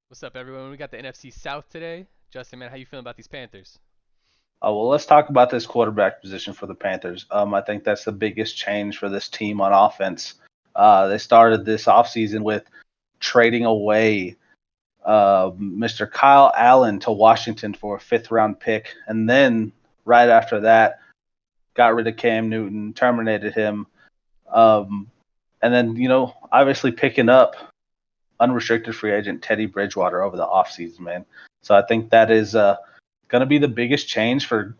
What's up, everyone? We got the NFC South today. Justin, man, how you feeling about these Panthers? Well, let's talk about this quarterback position for the Panthers. I think that's the biggest change for this team on offense. They started this offseason with trading away Mr. Kyle Allen to Washington for a fifth round pick. And then right after that, got rid of Cam Newton, terminated him. Um, and then, obviously picking up unrestricted free agent Teddy Bridgewater over the offseason, man. So I think that is going to be the biggest change for,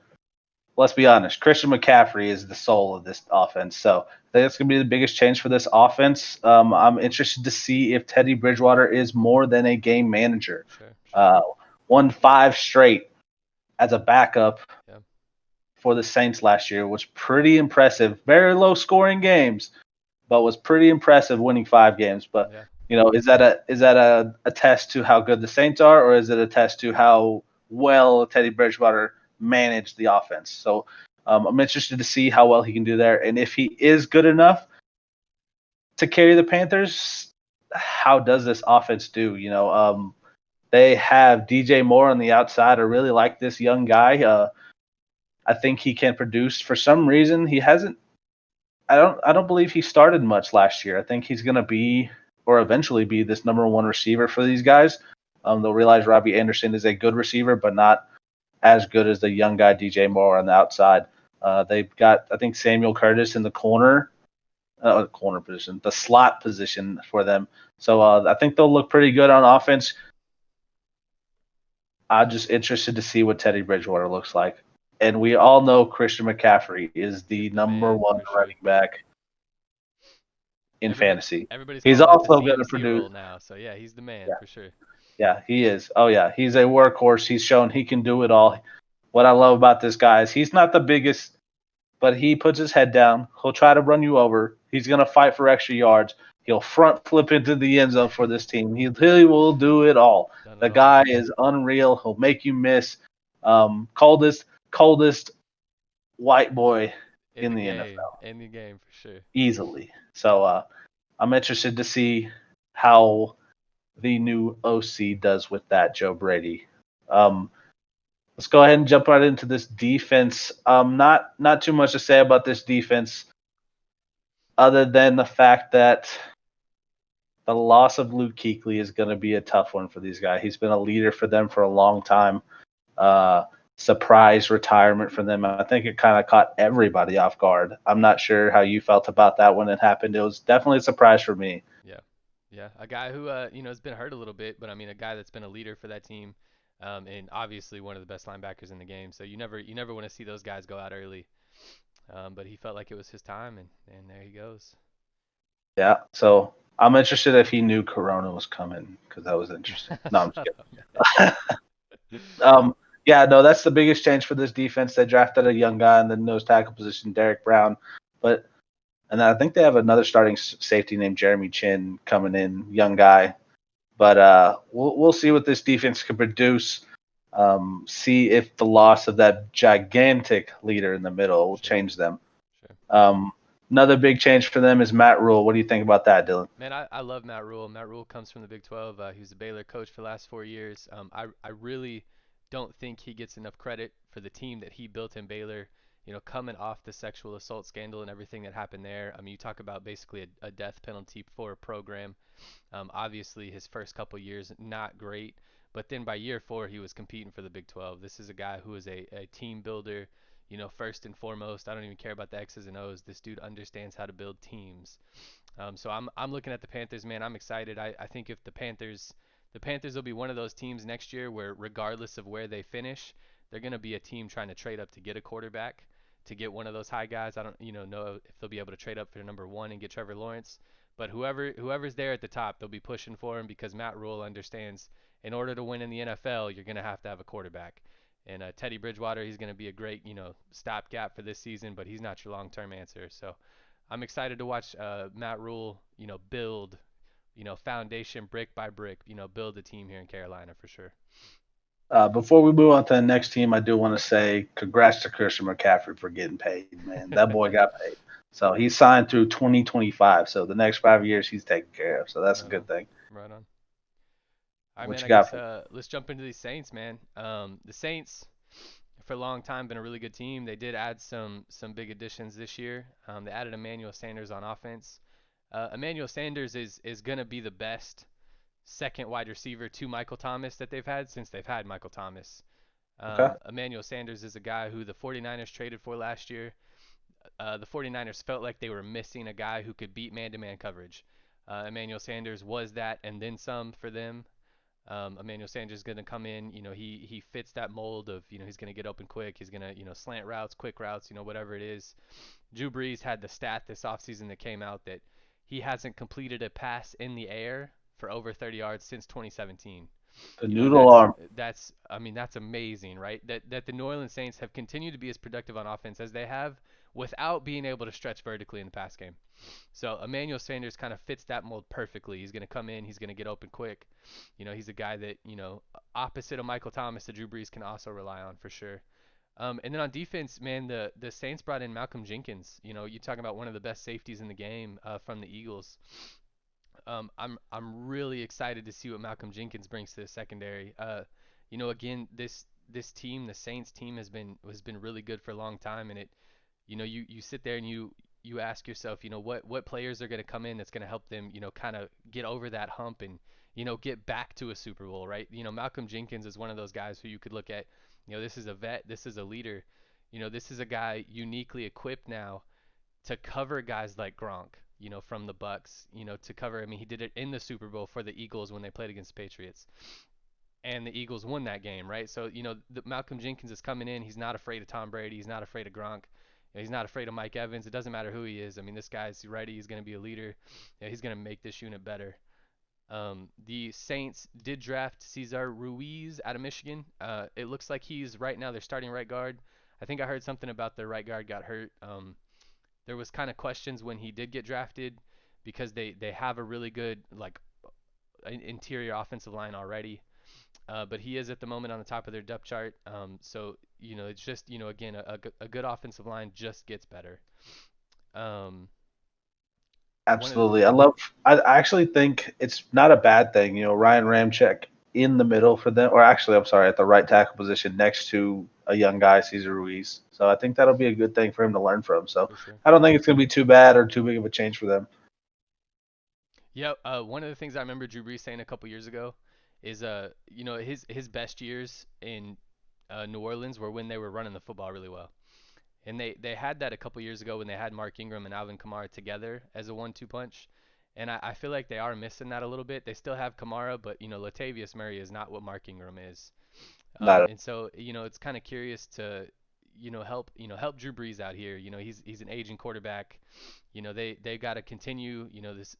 let's be honest, Christian McCaffrey is the soul of this offense. So I think that's going to be the biggest change for this offense. I'm interested to see if Teddy Bridgewater is more than a game manager. Sure, sure. Uh, won five straight as a backup Yeah, for the Saints last year was pretty impressive. Very low scoring games, but was pretty impressive winning five games. But yeah. is that a test to how good the Saints are, or is it a test to how well Teddy Bridgewater managed the offense? So I'm interested to see how well he can do there, and if he is good enough to carry the Panthers, how does this offense do? They have DJ Moore on the outside. I really like this young guy. I think he can produce. For some reason, he hasn't. I don't believe he started much last year. I think he's going to be or eventually be this number one receiver for these guys. They'll realize Robbie Anderson is a good receiver, but not as good as the young guy DJ Moore on the outside. They've got, I think, Samuel Curtis in the corner position, the slot position for them. So I think they'll look pretty good on offense. I'm just interested to see what Teddy Bridgewater looks like. And we all know Christian McCaffrey is the He's the number man one for sure. running back in Everybody, fantasy. everybody's He's calling that the also going to CMC produce. role now. So yeah, he's the man Yeah, for sure. yeah, he is. Oh yeah, he's a workhorse. He's shown he can do it all. What I love about this guy is he's not the biggest, but he puts his head down. He'll try to run you over. He's going to fight for extra yards. He'll front flip into the end zone for this team. He will do it all. Done The it all. guy is unreal. He'll make you miss. Coldest white boy In in the the game, NFL in the game for sure. easily. So I'm interested to see how the new OC does with that, Joe Brady. Um, let's go ahead and jump right into this defense. Not too much to say about this defense, other than the fact that the loss of Luke Kuechly is going to be a tough one for these guys. He's been a leader for them for a long time. Uh, Surprise retirement for them. I think it kind of caught everybody off guard. I'm not sure how you felt about that when it happened. It was definitely a surprise for me. Yeah, yeah. A guy who has been hurt a little bit, but I mean a guy that's been a leader for that team, and obviously one of the best linebackers in the game. So you never want to see those guys go out early. But he felt like it was his time, and there he goes. Yeah. So I'm interested if he knew Corona was coming because that was interesting. No, I'm just Shut up, kidding. Yeah, no, that's the biggest change for this defense. They drafted a young guy in the nose tackle position, Derek Brown, but and I think they have another starting safety named Jeremy Chin coming in, young guy. But we'll see what this defense can produce. See if the loss of that gigantic leader in the middle will Sure, change them. sure. Um, Another big change for them is Matt Rule. What do you think about that, Dylan? Man, I love Matt Rule. Matt Rule comes from the Big 12. He was a Baylor coach for the last 4 years. I really don't think he gets enough credit for the team that he built in Baylor. You know, coming off the sexual assault scandal and everything that happened there. I mean, you talk about basically a death penalty for a program. Obviously, his first couple years not great, but then by year four, he was competing for the Big 12. This is a guy who is a team builder. You know, first and foremost, I don't even care about the X's and O's. This dude understands how to build teams. So I'm looking at the Panthers, man. I'm excited. I think if the Panthers will be one of those teams next year where regardless of where they finish, they're going to be a team trying to trade up to get a quarterback, to get one of those high guys. I don't know if they'll be able to trade up for number 1 and get Trevor Lawrence, but whoever's there at the top, they'll be pushing for him because Matt Rule understands in order to win in the NFL, you're going to have a quarterback. And Teddy Bridgewater, he's going to be a great, stopgap for this season, but he's not your long-term answer. So I'm excited to watch Matt Rule, build, foundation brick by brick, build a team here in Carolina for sure. Before we move on to the next team, I do want to say congrats to Christian McCaffrey for getting paid, man. That boy got paid. So he signed through 2025. So the next 5 years he's taken care of. So that's a Right on, good thing. right on. All right, What man. you I got guess for me? let's jump into these Saints, man. The Saints, for a long time, been a really good team. They did add some big additions this year. They added Emmanuel Sanders on offense. Emmanuel Sanders is gonna be the best second wide receiver to Michael Thomas that they've had since they've had Michael Thomas. Okay. Emmanuel Sanders is a guy who the 49ers traded for last year. The 49ers felt like they were missing a guy who could beat man-to-man coverage. Emmanuel Sanders was that and then some for them. Emmanuel Sanders is going to come in. He fits that mold of, he's going to get open quick. He's going to, slant routes, quick routes, whatever it is. Drew Brees had the stat this offseason that came out that he hasn't completed a pass in the air for over 30 yards since 2017. The You know, noodle that's arm. that's I mean that's amazing, right? That the New Orleans Saints have continued to be as productive on offense as they have without being able to stretch vertically in the pass game. So Emmanuel Sanders kind of fits that mold perfectly. He's going to come in, he's going to get open quick. He's a guy that, opposite of Michael Thomas, the Drew Brees can also rely on for sure. And then on defense, man, the Saints brought in Malcolm Jenkins. You talking about one of the best safeties in the game from the Eagles. I'm really excited to see what Malcolm Jenkins brings to the secondary. Again, this team, the Saints team, has been really good for a long time, and you sit there and you ask yourself, what players are going to come in that's going to help them, kind of get over that hump and get back to a Super Bowl, right? Malcolm Jenkins is one of those guys who you could look at, this is a vet, this is a leader, this is a guy uniquely equipped now to cover guys like Gronk, from the Bucks, to cover. I mean, he did it in the Super Bowl for the Eagles when they played against the Patriots, and the Eagles won that game, right? So, Malcolm Jenkins is coming in. He's not afraid of Tom Brady. He's not afraid of Gronk. He's not afraid of Mike Evans. It doesn't matter who he is. I mean, this guy's ready. He's going to be a leader. He's going to make this unit better. The Saints did draft Cesar Ruiz out of Michigan. It looks like he's right now their starting right guard. I think I heard something about their right guard got hurt. There was kind of questions when he did get drafted because they have a really good like interior offensive line already. But he is at the moment on the top of their depth chart. So it's just again a good offensive line just gets better. Um, one of Absolutely. I actually think it's not a bad thing. Ryan Ramczyk in the middle for them, or actually, I'm sorry, at the right tackle position next to a young guy, Cesar Ruiz. So I think that'll be a good thing for him to learn from. So For sure. I don't think it's going to be too bad or too big of a change for them. Yeah. One of the things I remember Drew Brees saying a couple years ago is his best years in New Orleans were when they were running the football really well. And they had that a couple years ago when they had Mark Ingram and Alvin Kamara together as a 1-2 punch. And I feel like they are missing that a little bit. They still have Kamara, but Latavius Murray is not what Mark Ingram is. Not And so it's kind of curious to help Drew Brees out here. He's an aging quarterback. They got to continue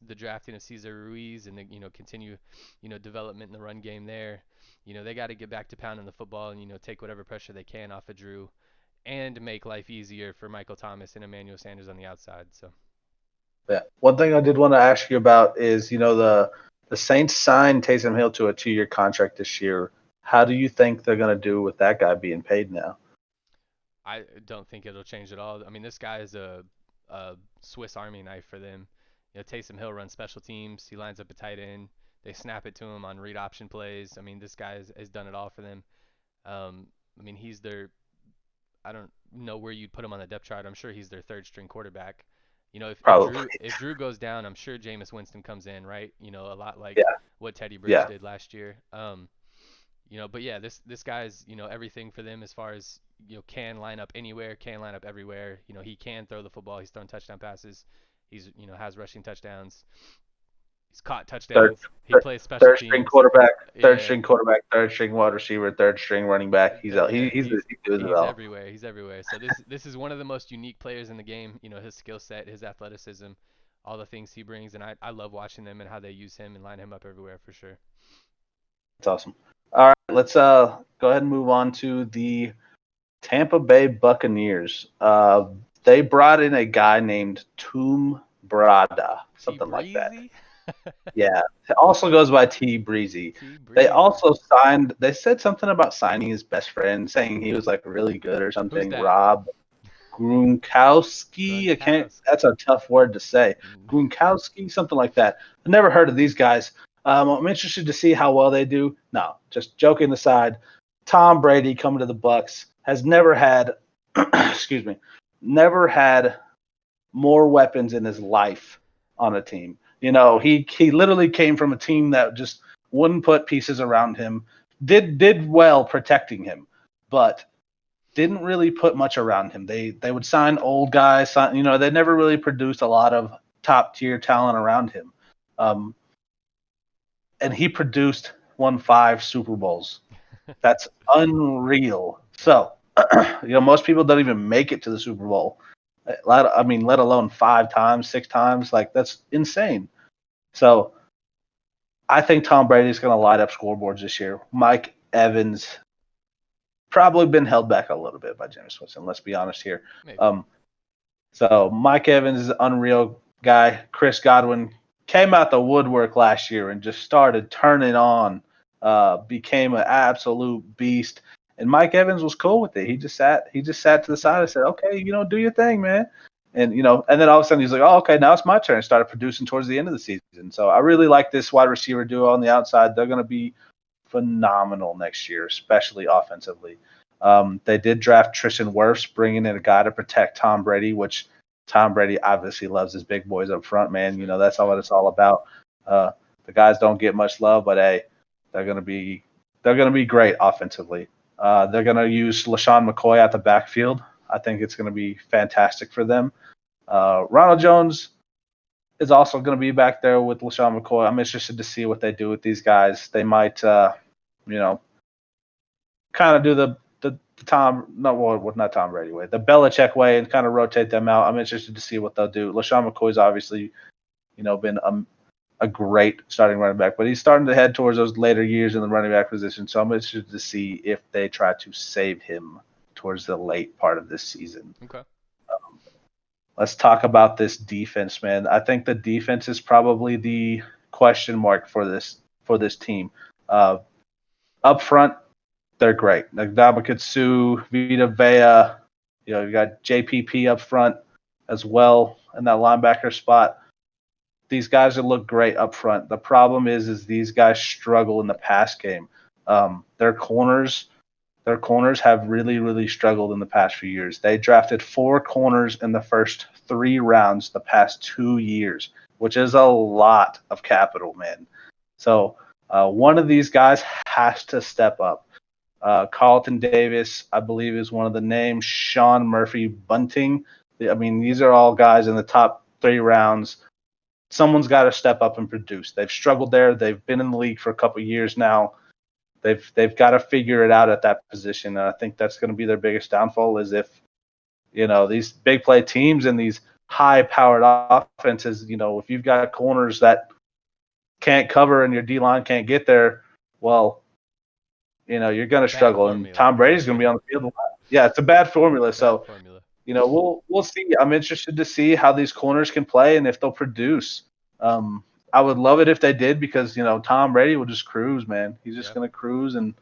the drafting of Cesar Ruiz and continue development in the run game there. They got to get back to pounding the football and take whatever pressure they can off of Drew and make life easier for Michael Thomas and Emmanuel Sanders on the outside. So Yeah. One thing I did want to ask you about is, the Saints signed Taysom Hill to a 2-year contract this year. How do you think they're going to do with that guy being paid now? I don't think it'll change at all. I mean, this guy is a Swiss Army knife for them. Taysom Hill runs special teams. He lines up a tight end. They snap it to him on read option plays. I mean, this guy has done it all for them. I mean, he's their I don't know where you'd put him on the depth chart. I'm sure he's their third string quarterback. If Probably. Drew goes down, I'm sure Jameis Winston comes in, right? A lot like Yeah. what Teddy Bridge Yeah. did last year. But yeah, this guy's everything for them as far as can line up anywhere, can line up everywhere. He can throw the football. He's thrown touchdown passes. He's has rushing touchdowns. He's caught Third, touchdowns. He plays special third string teams. quarterback, Yeah, third string wide receiver, third string running back. He's out. yeah, He does it he's all. everywhere. He's everywhere. So this is one of the most unique players in the game. His skill set, his athleticism, all the things he brings, and I love watching them and how they use him and line him up everywhere for sure. That's awesome. All right, let's go ahead and move on to the Tampa Bay Buccaneers. They brought in a guy named Toom Brada, T something like that. Breezy, Yeah, it also goes by T Breezy. T They Breezy. also signed. They said something about signing his best friend, saying he was like really good or Who's something. that? Rob Gronkowski. I can't. Gronkowski. That's a tough word to say. Mm, Gronkowski, something like that. I never heard of these guys. I'm interested to see how well they do. No, just joking aside, Tom Brady coming to the Bucks has never had, excuse me, never had more weapons in his life on a team. He literally came from a team that just wouldn't put pieces around him. Did well protecting him, but didn't really put much around him. They would sign old guys. They never really produced a lot of top tier talent around him. Um, and he produced won 5 Super Bowls. That's unreal. Yeah, So, most people don't even make it to the Super Bowl. Let alone 5 times, 6 times. Like that's insane. So, I think Tom Brady's going to light up scoreboards this year. Mike Evans probably been held back a little bit by Jameis Winston. Let's be honest here. maybe. Um, So Mike Evans is an unreal guy. Chris Godwin came out the woodwork last year and just started turning on. Became an absolute beast. And Mike Evans was cool with it. He just sat to the side and said, "Okay, do your thing, man." And then all of a sudden he's like, "Oh, okay, now it's my turn." And started producing towards the end of the season. So I really like this wide receiver duo on the outside. They're going to be phenomenal next year, especially offensively. They did draft Tristan Wirfs, bringing in a guy to protect Tom Brady, which Tom Brady obviously loves his big boys up front, man. Sure, That's all what sure. it's all about. Uh, the guys don't get much love, but hey, they're gonna be they're gonna be great offensively. They're gonna use LaShawn McCoy at the backfield. I think it's gonna be fantastic for them. Ronald Jones is also going to be back there with LaShawn McCoy. I'm interested to see what they do with these guys. They might, you know, kind of do the Tom, no, well, not Tom Brady way, the Belichick way, and kind of rotate them out. I'm interested to see what they'll do. LaShawn McCoy's obviously, been a great starting running back, but he's starting to head towards those later years in the running back position. So I'm interested to see if they try to save him towards the late part of this season. Okay. Let's talk about this defense, man. I think the defense is probably the question mark for this team. Uh, Up front, they're great. Like Sue, Vita Vea, you got JPP up front as well in that linebacker spot. These guys that look great up front. The problem is these guys struggle in the pass game. Their corners have really, really struggled in the past few years. They drafted 4 corners in the first 3 rounds the past 2 years, which is a lot of capital, man. So one of these guys has to step up. Carlton Davis, I believe, is one of the names. Sean Murphy Bunting. I mean, these are all guys in the top 3 rounds. Someone's got to step up and produce. They've struggled there. They've been in the league for a couple of years now. They've got to figure it out at that position. And I think that's going to be their biggest downfall is if these big play teams and these high powered offenses. If you've got corners that can't cover and your D line can't get there, well, you're going to Bad struggle. And formula. Tom Brady's going to be on the field a lot. Yeah, it's a bad formula. Bad So formula. we'll see. I'm interested to see how these corners can play and if they'll produce. Um, I would love it if they did because Tom Brady will just cruise, man. He's just Yep. going to cruise and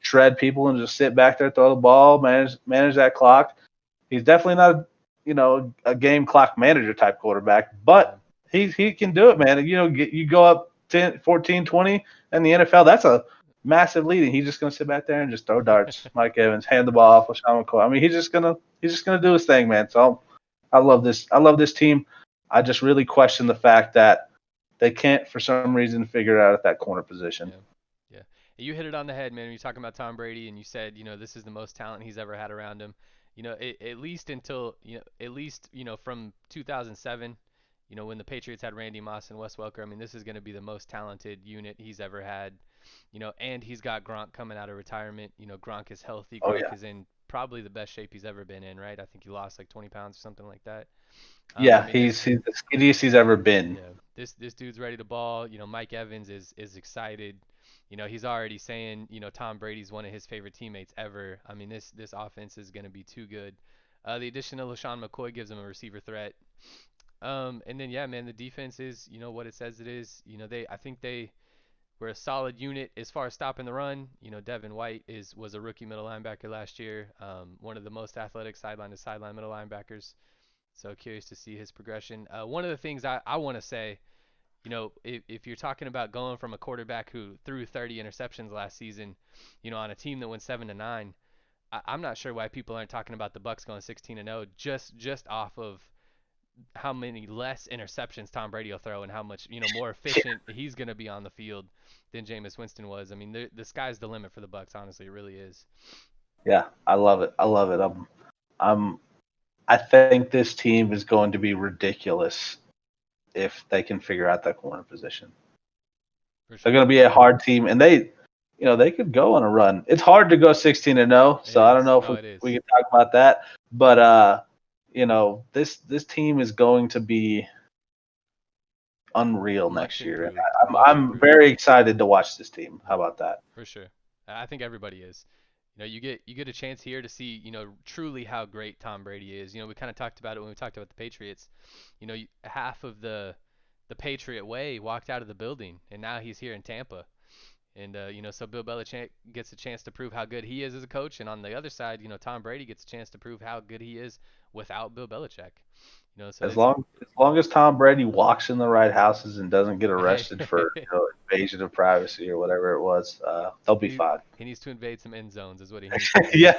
shred people and just sit back there, throw the ball, manage that clock. He's definitely not a game clock manager type quarterback, Yeah. but he can do it, man. You go up 10, 14, 20 in the NFL, that's a massive lead, and he's just gonna sit back there and just throw darts. Mike Evans, hand the ball off with Sean McCoy. I mean, he's just gonna do his thing, man. So I love this. I love this team. I just really question the fact that they can't, for some reason, figure it out at that corner position. Yeah. Yeah. You hit it on the head, man. When you're talking about Tom Brady and you said, this is the most talent he's ever had around him. At least until, at least, from 2007, when the Patriots had Randy Moss and Wes Welker, I mean, this is going to be the most talented unit he's ever had. And he's got Gronk coming out of retirement. Gronk is healthy. Oh Gronk yeah, is in probably the best shape he's ever been in, right? I think he lost like 20 pounds or something like that. I yeah. mean, He's the skinniest he's ever been. yeah, this dude's ready to ball. Mike Evans is excited. He's already saying, Tom Brady's one of his favorite teammates ever. I mean, this offense is going to be too good. The addition of LaShawn McCoy gives him a receiver threat. And then yeah, man, the defense is, what it says it is. I think they were a solid unit as far as stopping the run. Devin White was a rookie middle linebacker last year. One of the most athletic sideline to sideline middle linebackers. So curious to see his progression. One of the things I want to say, if you're talking about going from a quarterback who threw 30 interceptions last season, on a team that went 7-9, I'm not sure why people aren't talking about the Bucks going 16-0 just off of how many less interceptions Tom Brady will throw and how much more efficient he's going to be on the field than Jameis Winston was. I mean, the sky's the limit for the Bucks. Honestly, it really is. Yeah, I love it. I love it. I'm I think this team is going to be ridiculous if they can figure out that corner position. For They're sure. going to be a hard team, and they could go on a run. It's hard to go 16-0, It so I don't is. know if No, we, it is. we can talk about that. But this team is going to be unreal next Much year, and improved. I'm Much I'm improved. very excited to watch this team. How Yeah, about that? for sure. I think everybody is. You get a chance here to see, truly how great Tom Brady is. We kind of talked about it when we talked about the Patriots. Half of the Patriot way walked out of the building, and now he's here in Tampa. And so Bill Belichick gets a chance to prove how good he is as a coach, and on the other side, Tom Brady gets a chance to prove how good he is without Bill Belichick. So As it's long as Tom Brady walks in the right houses and doesn't get hey, arrested for invasion of privacy or whatever it was, they'll he be needs fine. he needs to invade some end zones is what he needs to do. Yeah,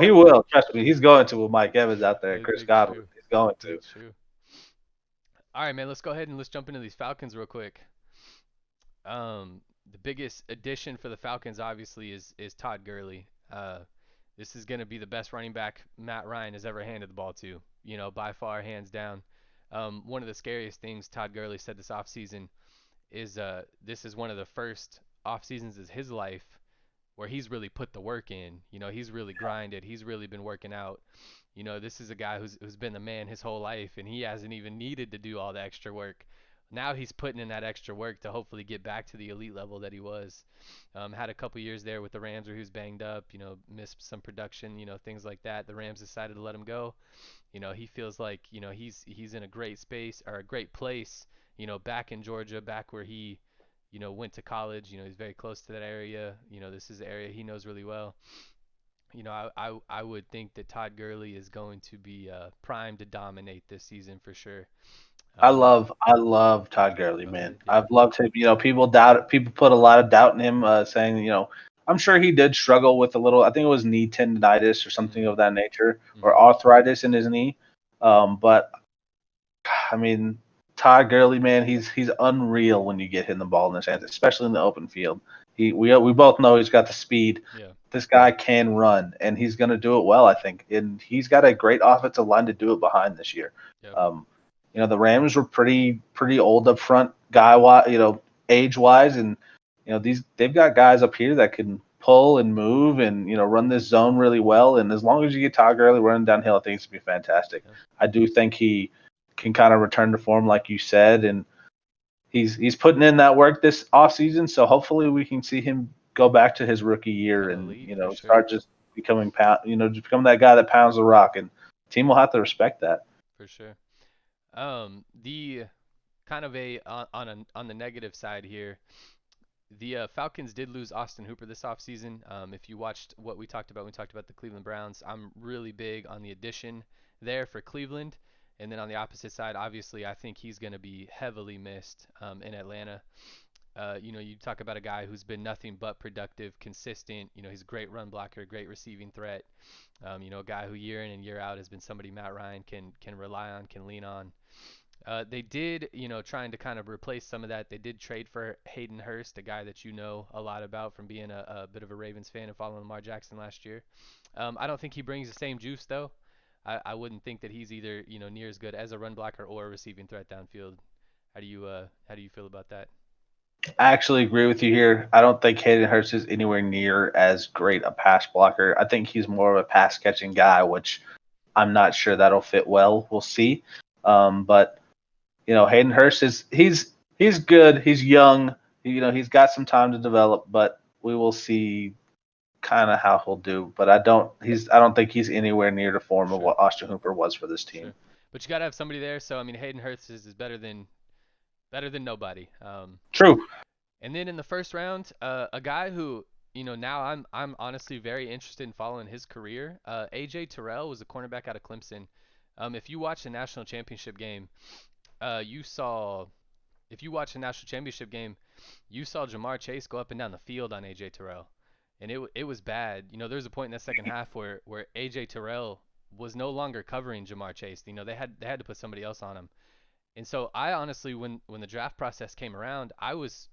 he will. Trust me, he's going to with Mike Evans out there, It's, Chris it's Godwin. true. He's going to. It's true. All right, man. Let's go ahead and let's jump into these Falcons real quick. The biggest addition for the Falcons obviously is Todd Gurley. This is going to be the best running back Matt Ryan has ever handed the ball to. By far, hands down. One of the scariest things Todd Gurley said this offseason is this is one of the first off seasons of his life where he's really put the work in. He's really grinded. He's really been working out. This is a guy who's been the man his whole life, and he hasn't even needed to do all the extra work. Now he's putting in that extra work to hopefully get back to the elite level that he was. Had a couple years there with the Rams where he was banged up, missed some production, things like that. The Rams decided to let him go. He feels like, he's in a great space or a great place, back in Georgia, back where he, went to college. He's very close to that area. This is the area he knows really well. I would think that Todd Gurley is going to be primed to dominate this season for sure. I Um, love I love Todd Gurley, go man. ahead, yeah. I've loved him. People put a lot of doubt in him, saying, I'm sure he did struggle with a little. I think it was knee tendonitis or something Mhm. of that nature, or Mhm. arthritis in his knee. But I mean, Todd Gurley, man, he's unreal when you get him the ball in his hands, especially in the open field. We both know he's got the speed. Yeah. This guy can run, and he's going to do it well, I think. And he's got a great offensive line to do it behind this year. Yep. Um, the Rams were pretty old up front, age wise, and they've got guys up here that can pull and move and run this zone really well. And as long as you get Todd Gurley running downhill, I think it's gonna be fantastic. Yeah. I do think he can kind of return to form, like you said, and he's putting in that work this offseason. So hopefully we can see him go back to his rookie year Kind of and elite for sure. start just becoming just become that guy that pounds the rock, and the team will have to respect that. For sure. The kind of a on the negative side here, the Falcons did lose Austin Hooper this offseason. If you watched what we talked about when we talked about the Cleveland Browns, I'm really big on the addition there for Cleveland. And then on the opposite side, obviously, I think he's going to be heavily missed in Atlanta. You talk about a guy who's been nothing but productive, consistent. He's a great run blocker, great receiving threat. A guy who year in and year out has been somebody Matt Ryan can rely on, can lean on. They did, trying to kind of replace some of that. They did trade for Hayden Hurst, a guy that you know a lot about from being a bit of a Ravens fan and following Lamar Jackson last year. I don't think he brings the same juice though. I wouldn't think that he's either near as good as a run blocker or a receiving threat downfield. How do you feel about that? I actually agree with you here. I don't think Hayden Hurst is anywhere near as great a pass blocker. I think he's more of a pass catching guy, which I'm not sure that'll fit well. We'll see. But Hayden Hurst he's good. He's young. He's got some time to develop, but we will see kind of how he'll do. But I don't think he's anywhere near the form of Sure, what Austin Hooper was for this team. sure. But you got to have somebody there. So I mean, Hayden Hurst is better than nobody. True. And then in the first round, a guy who now I'm honestly very interested in following his career. AJ Tyrell was a cornerback out of Clemson. If you watch the national championship game, you saw if you watch the national championship game, you saw Jamar Chase go up and down the field on AJ Terrell, and it was bad. There was a point in that second half where AJ Terrell was no longer covering Jamar Chase. They had to put somebody else on him. And so I honestly, when the draft process came around, I was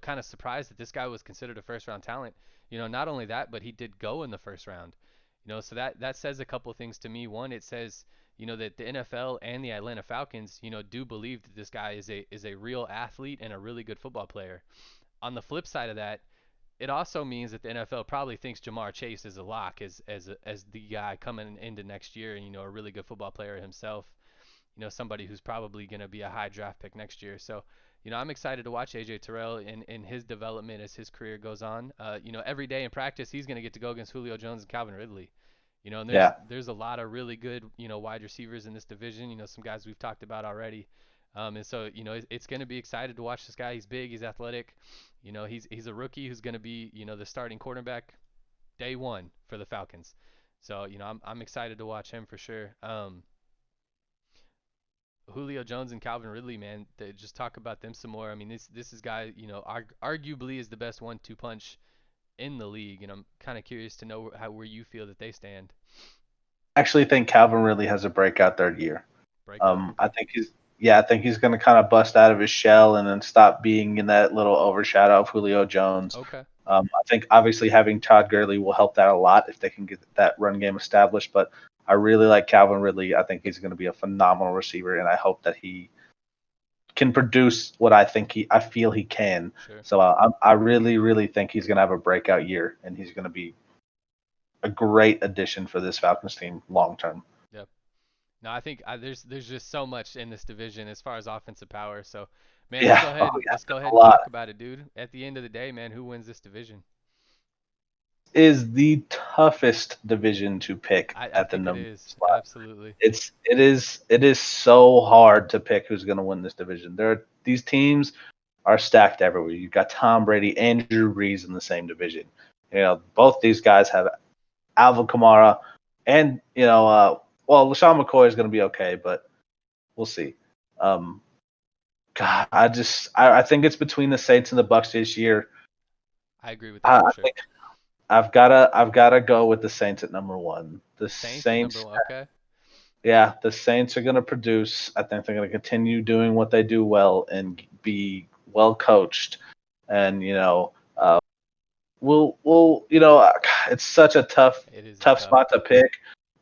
kind of surprised that this guy was considered a first round talent. Not only that, but he did go in the first round. So that says a couple of things to me. One, it says, that the NFL and the Atlanta Falcons, do believe that this guy is a real athlete and a really good football player. On the flip side of that, it also means that the NFL probably thinks Jamar Chase is a lock as the guy coming into next year and a really good football player himself, somebody who's probably going to be a high draft pick next year. So, I'm excited to watch AJ Terrell in his development as his career goes on. Every day in practice, he's going to get to go against Julio Jones and Calvin Ridley. And there's Yeah. there's a lot of really good, wide receivers in this division. Some guys we've talked about already. And so, it's going to be excited to watch this guy. He's big, he's athletic. He's a rookie who's going to be, the starting quarterback day one for the Falcons. So, I'm excited to watch him for sure. Julio Jones and Calvin Ridley, man, they just talk about them some more. I mean, this is guy, arguably is the best 1-2 punch in the league, and I'm kind of curious to know where you feel that they stand. I actually think Calvin really has a breakout third year. Breakout, I okay, think he's going to kind of bust out of his shell and then stop being in that little overshadow of Julio Jones. okay, I think obviously having Todd Gurley will help that a lot if they can get that run game established. But I really like Calvin Ridley. I think he's going to be a phenomenal receiver, and I hope that he can produce what I feel he can. sure, So I really, really think he's going to have a breakout year, and he's going to be a great addition for this Falcons team long term. yep. No, I think there's just so much in this division as far as offensive power. So, man, let's go Yeah, ahead oh and yeah, let's go ahead a and lot. talk about it, dude. At the end of the day, man, who wins this division? Is the toughest division to pick I at the think it number is spot. absolutely. It is so hard to pick who's going to win this division. These teams are stacked everywhere. You've got Tom Brady and Drew Brees in the same division. Both these guys have Alvin Kamara, and well, LaShawn McCoy is going to be okay, but we'll see. Um, God, I think it's between the Saints and the Bucks this year. I agree with that I for sure. think I've gotta go with the Saints at number one. The The Saints at number Saints, one. Okay. yeah, the Saints are going to produce. I think they're going to continue doing what they do well and be well coached. And it's such a tough It is tough tough. spot to pick,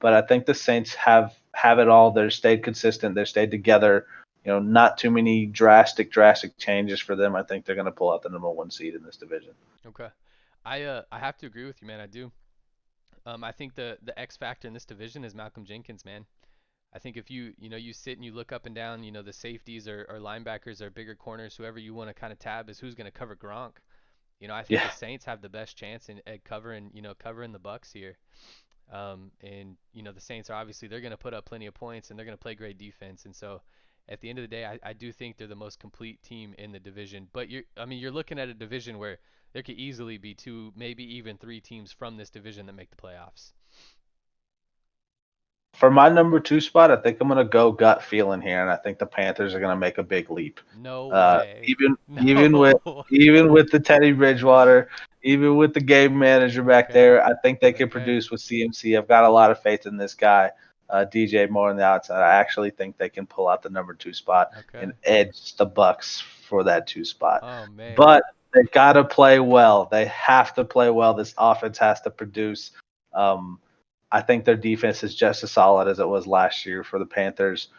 but I think the Saints have it all. They've stayed consistent. They've stayed together. Not too many drastic changes for them. I think they're going to pull out the number one seed in this division. Okay. I have to agree with you, man. I do. I think the X factor in this division is Malcolm Jenkins, man. I think if you sit and you look up and down, the safeties or linebackers or bigger corners, whoever you want to kind of tab is who's going to cover Gronk. I think the Yeah, Saints have the best chance at covering the Bucks here. And the Saints are obviously they're going to put up plenty of points and they're going to play great defense. And so at the end of the day, I do think they're the most complete team in the division. But you're looking at a division where there could easily be two, maybe even three teams from this division that make the playoffs. for my number two spot, I think I'm going to go gut feeling here, and I think the Panthers are going to make a big leap. No Uh, way. even even with No. even with the Teddy Bridgewater, even with the game manager back Okay. there, I think they can Okay. produce with CMC. I've got a lot of faith in this guy, DJ Moore on the outside. I actually think they can pull out the number two spot and Okay. edge the Bucks for that two spot. Oh man. But they got to play well. They have to play well. This offense has to produce. Um, I think their defense is just as solid as it was last year for the Panthers.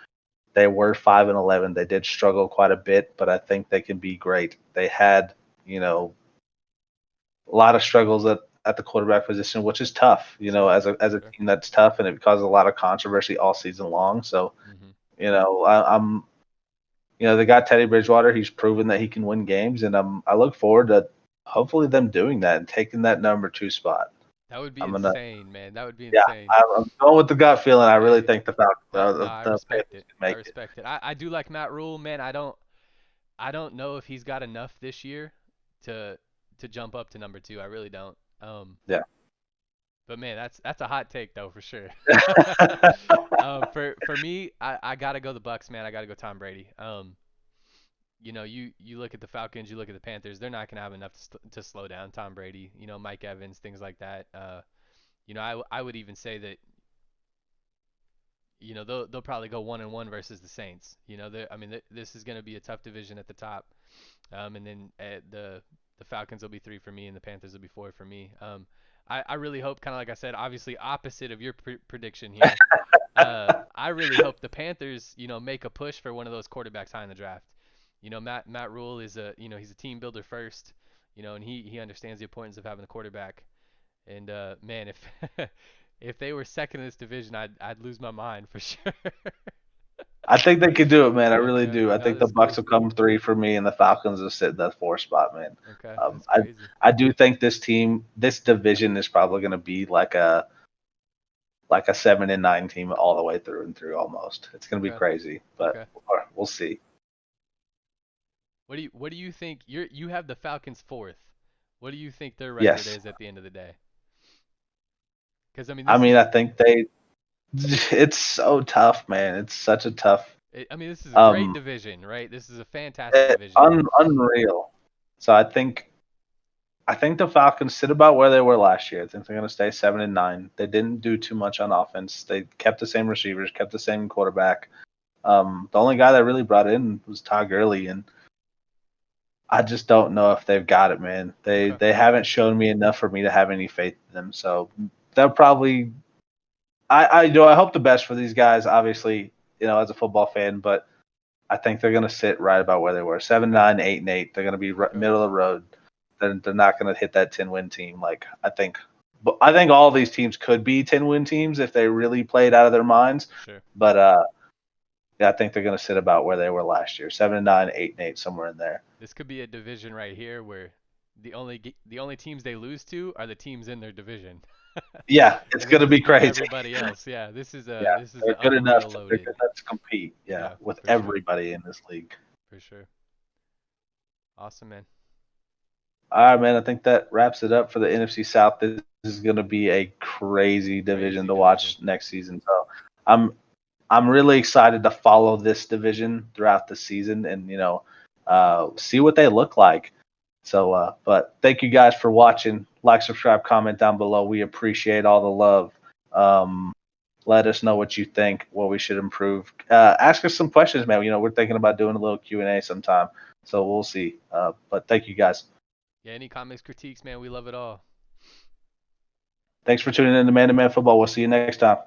They were 5-11. They did struggle quite a bit, but I think they can be great. They had, you know, a lot of struggles at the quarterback position, which is tough, Sure. as a Sure. team that's tough, and it causes a lot of controversy all season long. So, Mhm. I'm they got Teddy Bridgewater. He's proven that he can win games, and I look forward to hopefully them doing that and taking that number two spot. That would be I'm gonna, insane, man. That would be yeah, insane. I'm going with the gut feeling. I really Hey, think the Falcons, no, the, I the respect Panthers it. can I make it. respect it. I do like Matt Rule, man. I don't know if he's got enough this year to jump up to number two. I really don't. Yeah. But man, that's a hot take though for sure. For me, I gotta go the Bucks, man. I gotta go Tom Brady. you look at the Falcons, you look at the Panthers, they're not going to have enough to slow down Tom Brady, Mike Evans, things like that. I would even say that, they'll probably go 1-1 versus the Saints. I mean, this is going to be a tough division at the top. And then the Falcons will be 3 for me, and the Panthers will be 4 for me. I really hope, kind of like I said, obviously opposite of your prediction here. I really hope the Panthers, make a push for one of those quarterbacks high in the draft. Matt Rule is he's a team builder first, and he understands the importance of having a quarterback. And man, if if they were second in this division, I'd lose my mind for sure. I think they could do it, man. I really Okay, do. I no, think the that's Bucks cool. will come 3 for me, and the Falcons will sit in that 4 spot, man. Okay, Um, that's I crazy. I do think this division is probably going to be like a 7-9 team all the way through and through almost. It's going to be Okay, crazy, but okay. we'll see. What do you think? You have the Falcons fourth. What do you think their record Yes, is at the end of the day? Because I mean, I this mean is I think they. It's so tough, man. It's such a tough, I mean, this is a great um, division, right? This is a fantastic division. unreal. So I think the Falcons sit about where they were last year. I think they're going to stay 7-9. They didn't do too much on offense. They kept the same receivers, kept the same quarterback. The only guy that really brought in was Todd Gurley, and I just don't know if they've got it, man. They Okay, they haven't shown me enough for me to have any faith in them. So they'll probably. I hope the best for these guys. Obviously, as a football fan, but I think they're going to sit right about where they were 7-9, 8-8. They're going to be okay, middle of the road. They're not going to hit that 10-win team. Like I think all these teams could be 10-win teams if they really played out of their minds. sure. But yeah, I think they're going to sit about where they were last year 7-9, 8-8, somewhere in there. This could be a division right here where the only teams they lose to are the teams in their division. Yeah, it's And then going to just be beat crazy. everybody else. Yeah, this is a Yeah, this is they're an good enough unreal to they're loaded. good enough to compete. Yeah, Yeah, with for sure. everybody in this league. For sure. Awesome, man. All right, man. I think that wraps it up for the NFC South. This is going to be a crazy division Crazy to division. watch next season. So I'm I'm really excited to follow this division throughout the season and see what they look like. So, but thank you guys for watching. Like, subscribe, comment down below. We appreciate all the love. Um, let us know what you think, what we should improve. Ask us some questions, man. We're thinking about doing a little Q&A sometime. So we'll see. But thank you guys. Yeah, any comics critiques, man, we love it all. Thanks for tuning in to Man Football. We'll see you next time.